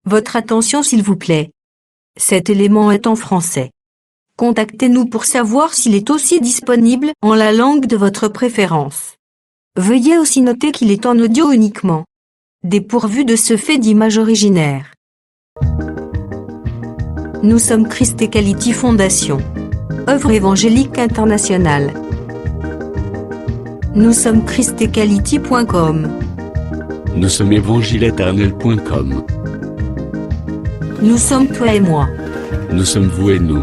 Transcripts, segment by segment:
Votre attention s'il vous plaît. Cet élément est en français. Contactez-nous pour savoir s'il est aussi disponible en la langue de votre préférence. Veuillez aussi noter qu'il est en audio uniquement, dépourvu de ce fait d'image originaire. Nous sommes Christ Equality Fondation, œuvre évangélique internationale. Nous sommes christequality.com. Nous sommes évangile-éternel.com. Nous sommes toi et moi. Nous sommes vous et nous.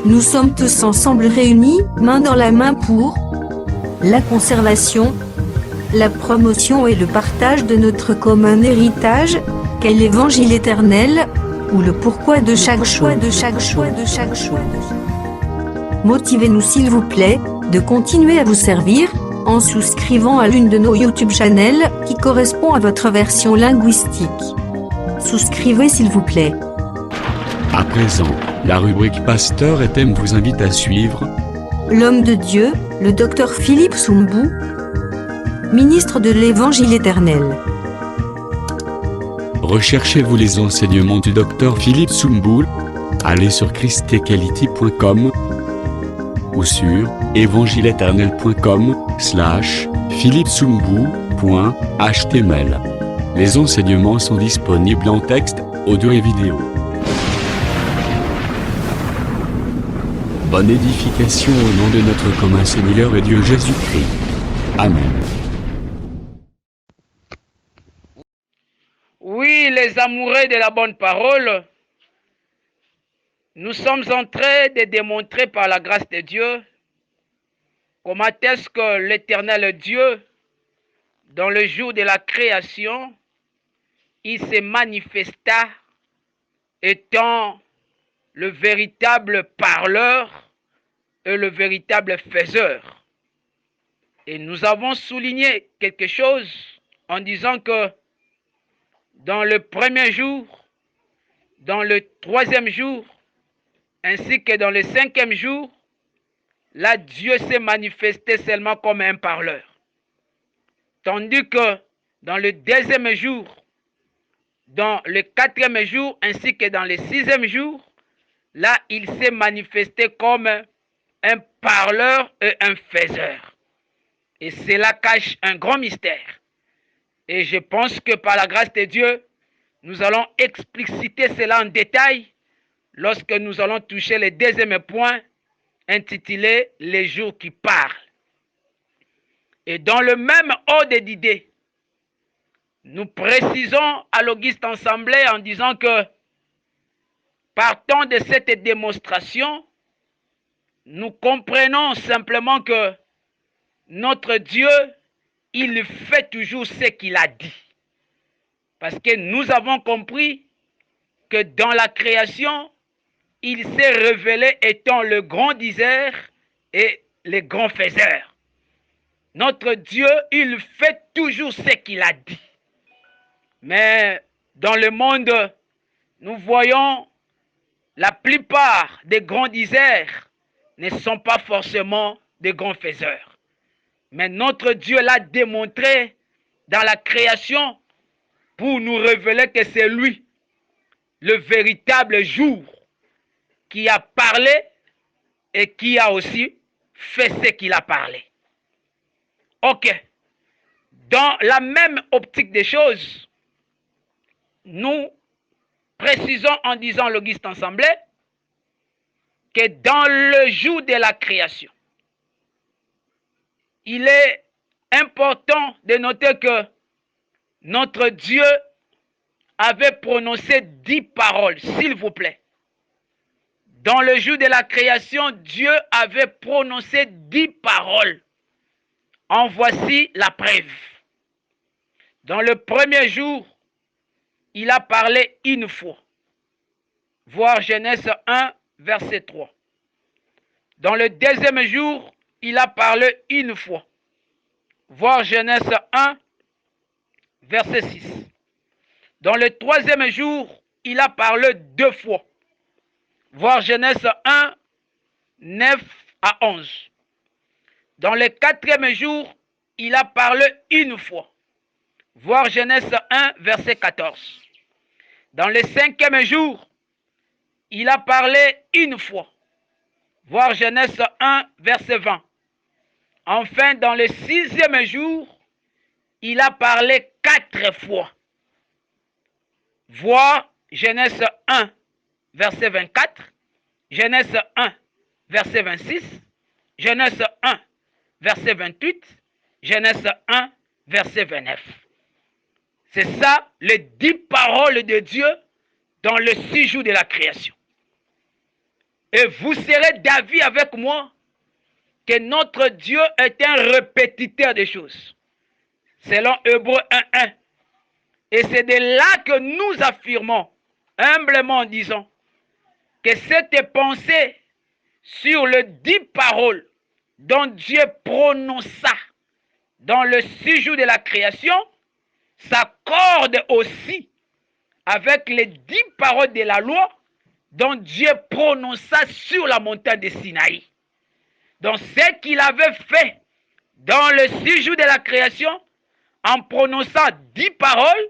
Nous sommes tous ensemble réunis, main dans la main pour la conservation, la promotion et le partage de notre commun héritage, qu'est l'évangile éternel, ou le pourquoi de chaque choix. Motivez-nous s'il vous plaît, de continuer à vous servir, en souscrivant à l'une de nos YouTube channels, qui correspond à votre version linguistique. Souscrivez s'il vous plaît. À présent, la rubrique Pasteur et thème vous invite à suivre L'homme de Dieu, le docteur Philippe Soumbou, ministre de l'Évangile éternel. Recherchez-vous les enseignements du docteur Philippe Soumbou. Allez sur christequality.com ou sur évangile-éternel.com/philippesoumbou.html. Les enseignements sont disponibles en texte, audio et vidéo. Bonne édification au nom de notre commun Seigneur et Dieu Jésus-Christ. Amen. Oui, les amoureux de la bonne parole, nous sommes en train de démontrer par la grâce de Dieu comment est-ce que l'éternel Dieu, dans le jour de la création, il se manifesta étant le véritable parleur et le véritable faiseur. Et nous avons souligné quelque chose en disant que dans le premier jour, dans le troisième jour, ainsi que dans le cinquième jour, là Dieu s'est manifesté seulement comme un parleur. Tandis que dans le deuxième jour, dans le quatrième jour, ainsi que dans le sixième jour, là il s'est manifesté comme un parleur et un faiseur. Et cela cache un grand mystère. Et je pense que par la grâce de Dieu, nous allons expliciter cela en détail lorsque nous allons toucher le deuxième point intitulé « Les jours qui parlent ». Et dans le même ordre d'idées, nous précisons à l'Auguste Assemblée en disant que partant de cette démonstration, nous comprenons simplement que notre Dieu, il fait toujours ce qu'il a dit. Parce que nous avons compris que dans la création, il s'est révélé étant le grand diseur et le grand faiseur. Notre Dieu, il fait toujours ce qu'il a dit. Mais dans le monde, nous voyons la plupart des grands diseurs ne sont pas forcément des grands faiseurs. Mais notre Dieu l'a démontré dans la création pour nous révéler que c'est lui, le véritable jour, qui a parlé et qui a aussi fait ce qu'il a parlé. Ok. Dans la même optique des choses, nous précisons en disant l'Auguste Assemblée que dans le jour de la création, il est important de noter que notre Dieu avait prononcé 10 paroles, s'il vous plaît. Dans le jour de la création, Dieu avait prononcé 10 paroles. En voici la preuve. Dans le premier jour, il a parlé une fois. Voir Genèse 1, verset 3. Dans le deuxième jour, il a parlé une fois. Voir Genèse 1, verset 6. Dans le troisième jour, il a parlé 2 fois. Voir Genèse 1, 9 à 11. Dans le quatrième jour, il a parlé une fois. Voir Genèse 1, verset 14. Dans le 5e jour, il a parlé une fois. Voir Genèse 1, verset 20. Enfin, dans le 6e jour, il a parlé 4 fois. Voir Genèse 1, verset 24, Genèse 1, verset 26, Genèse 1, verset 28, Genèse 1, verset 29. C'est ça, les 10 paroles de Dieu dans le 6 jours de la création. Et vous serez d'avis avec moi que notre Dieu est un répétiteur des choses. Selon Hébreux 1.1. Et c'est de là que nous affirmons humblement en disant que cette pensée sur les 10 paroles dont Dieu prononça dans le 6 jours de la création s'accorde aussi avec les 10 paroles de la loi dont Dieu prononça sur la montagne de Sinaï. Donc ce qu'il avait fait dans le 6 jours de la création, en prononçant 10 paroles,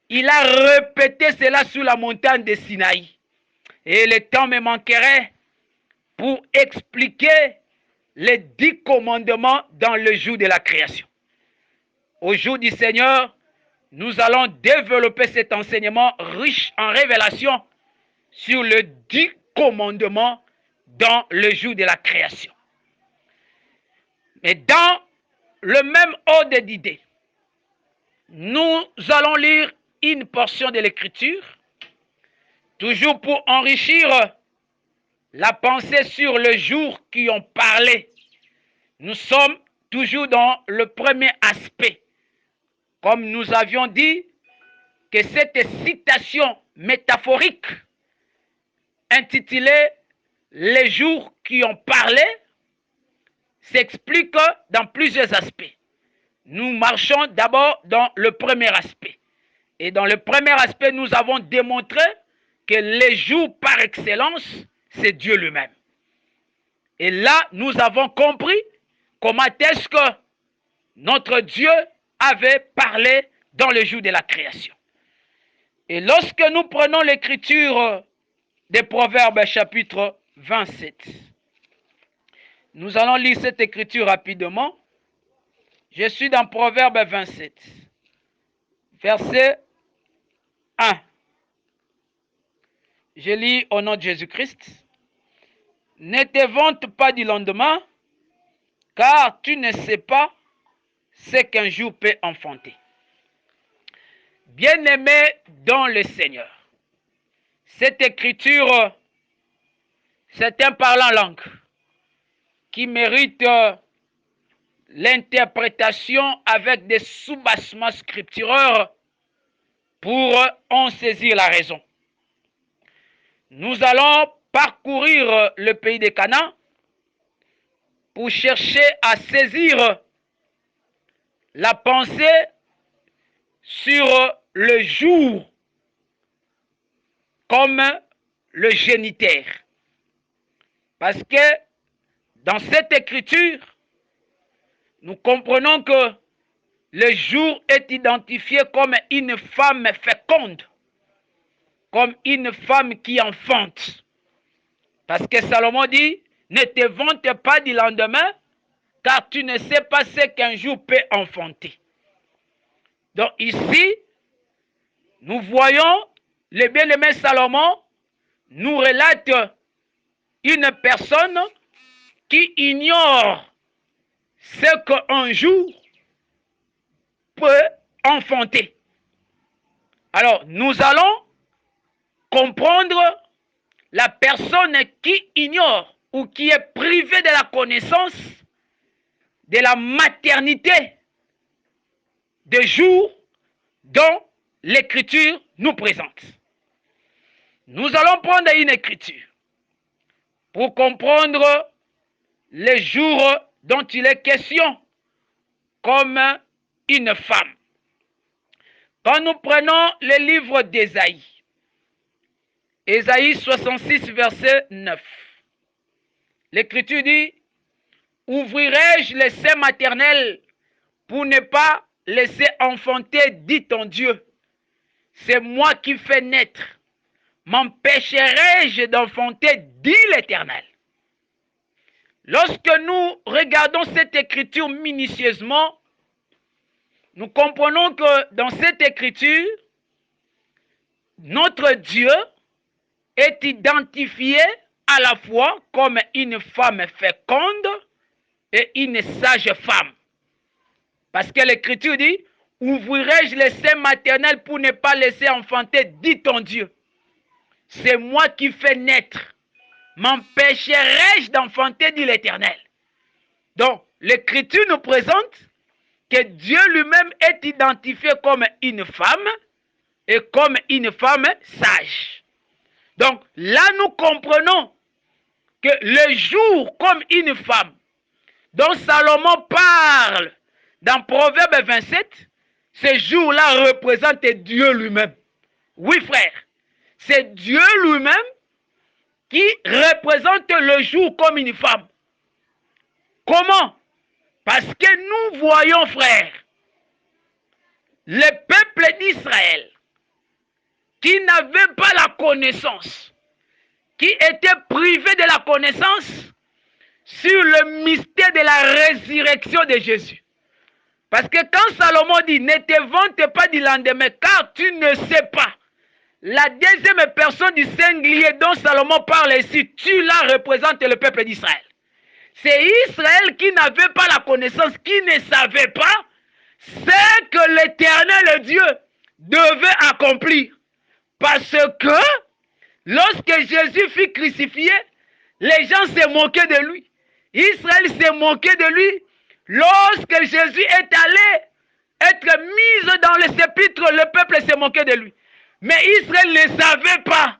il a répété cela sur la montagne de Sinaï. Et le temps me manquerait pour expliquer les 10 commandements dans le jour de la création. Au jour du Seigneur, nous allons développer cet enseignement riche en révélations sur les 10 commandements dans le jour de la création. Mais dans le même ordre d'idées, nous allons lire une portion de l'Écriture, toujours pour enrichir la pensée sur le jour qui ont parlé. Nous sommes toujours dans le premier aspect. Comme nous avions dit que cette citation métaphorique intitulée « Les jours qui ont parlé » s'explique dans plusieurs aspects. Nous marchons d'abord dans le premier aspect. Et dans le premier aspect, nous avons démontré que les jours par excellence, c'est Dieu lui-même. Et là, nous avons compris comment est-ce que notre Dieu avait parlé dans le jour de la création. Et lorsque nous prenons l'écriture des Proverbes chapitre 27, nous allons lire cette écriture rapidement. Je suis dans Proverbe 27, verset 1. Je lis au nom de Jésus-Christ. Ne te vante pas du lendemain, car tu ne sais pas ce qu'un jour peut enfanter. Bien-aimé dans le Seigneur, cette écriture, c'est un parlant langue qui mérite l'interprétation avec des soubassements scripturaires pour en saisir la raison. Nous allons parcourir le pays de Canaan pour chercher à saisir la pensée sur le jour comme le géniteur. Parce que dans cette écriture, nous comprenons que le jour est identifié comme une femme féconde, comme une femme qui enfante. Parce que Salomon dit, ne te vante pas du lendemain, car tu ne sais pas ce qu'un jour peut enfanter. Donc ici, nous voyons le bien-aimé Salomon nous relate une personne qui ignore ce qu'un jour peut enfanter. Alors, nous allons comprendre la personne qui ignore ou qui est privée de la connaissance de la maternité des jours dont l'Écriture nous présente. Nous allons prendre une écriture pour comprendre les jours dont il est question comme une femme. Quand nous prenons le livre d'Ésaïe, Ésaïe 66, verset 9, l'Écriture dit, « Ouvrirai-je les seins maternels pour ne pas laisser enfanter, dit ton Dieu. c'est moi qui fais naître. M'empêcherai-je d'enfanter, dit l'Éternel. Lorsque nous regardons cette écriture minutieusement, nous comprenons que dans cette écriture, notre Dieu est identifié à la fois comme une femme féconde et une sage femme. Parce que l'écriture dit, ouvrirai-je les seins maternels pour ne pas laisser enfanter, dit ton Dieu. C'est moi qui fais naître. M'empêcherai-je d'enfanter, dit l'Éternel. Donc, l'écriture nous présente que Dieu lui-même est identifié comme une femme et comme une femme sage. Donc, là, nous comprenons que le jour comme une femme dont Salomon parle dans Proverbe 27, ce jour-là représente Dieu lui-même. Oui, frère, c'est Dieu lui-même qui représente le jour comme une femme. Comment? Parce que nous voyons, frère, le peuple d'Israël qui n'avait pas la connaissance, qui était privé de la connaissance sur le mystère de la résurrection de Jésus. Parce que quand Salomon dit, ne te vante pas du lendemain, car tu ne sais pas. La deuxième personne du singulier dont Salomon parle ici, tu la représentes le peuple d'Israël. C'est Israël qui n'avait pas la connaissance, qui ne savait pas ce que l'Éternel Dieu devait accomplir. Parce que lorsque Jésus fut crucifié, les gens se moquaient de lui. Israël s'est moqué de lui. Lorsque Jésus est allé être mis dans le sépulcre, le peuple s'est moqué de lui. Mais Israël ne savait pas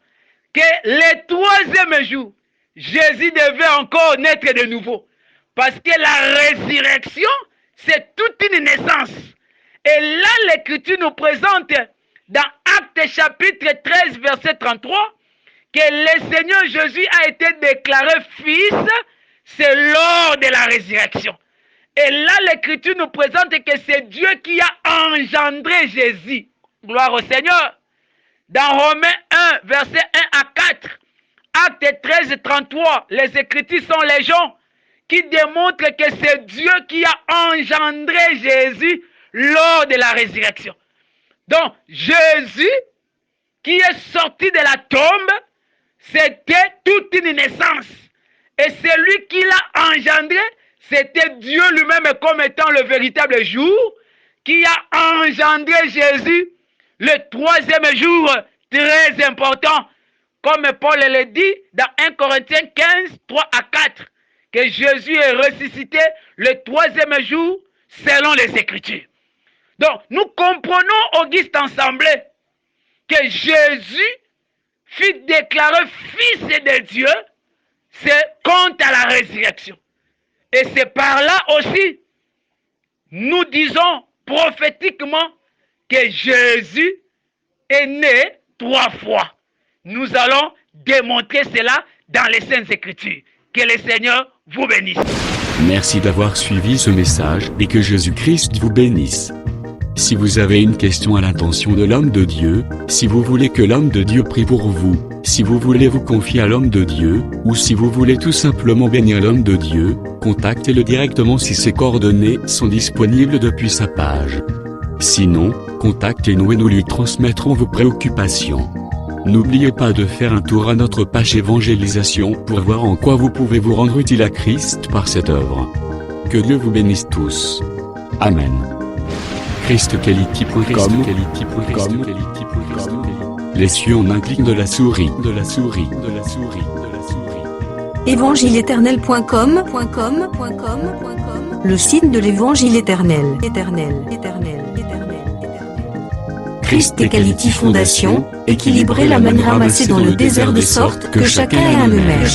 que le troisième jour, Jésus devait encore naître de nouveau. Parce que la résurrection, c'est toute une naissance. Et là, l'Écriture nous présente dans Actes chapitre 13, verset 33, que le Seigneur Jésus a été déclaré fils, c'est lors de la résurrection. Et là, l'Écriture nous présente que c'est Dieu qui a engendré Jésus. Gloire au Seigneur. Dans Romains 1, verset 1 à 4, Acte 13, 33, les Écritures sont les gens qui démontrent que c'est Dieu qui a engendré Jésus lors de la résurrection. Donc, Jésus, qui est sorti de la tombe, c'était toute une naissance. Et celui qui l'a engendré, c'était Dieu lui-même comme étant le véritable jour, qui a engendré Jésus le troisième jour, très important, comme Paul le dit dans 1 Corinthiens 15, 3 à 4, que Jésus est ressuscité le troisième jour selon les Écritures. Donc, nous comprenons, Auguste Ensemble, que Jésus fut déclaré fils de Dieu, c'est quant à la résurrection. Et c'est par là aussi, nous disons prophétiquement que Jésus est né 3 fois. Nous allons démontrer cela dans les Saintes Écritures. Que le Seigneur vous bénisse. Merci d'avoir suivi ce message et que Jésus-Christ vous bénisse. Si vous avez une question à l'intention de l'homme de Dieu, si vous voulez que l'homme de Dieu prie pour vous, si vous voulez vous confier à l'homme de Dieu, ou si vous voulez tout simplement bénir l'homme de Dieu, contactez-le directement si ses coordonnées sont disponibles depuis sa page. Sinon, contactez-nous et nous lui transmettrons vos préoccupations. N'oubliez pas de faire un tour à notre page évangélisation pour voir en quoi vous pouvez vous rendre utile à Christ par cette œuvre. Que Dieu vous bénisse tous. Amen. ChristQuality.com. Les cieux en un clic de la souris. Évangile-éternel.com, le site de l'Évangile éternel. Christ et Quality Fondation, équilibrer la manne ramassée dans le désert de sorte que chacun ait un numère.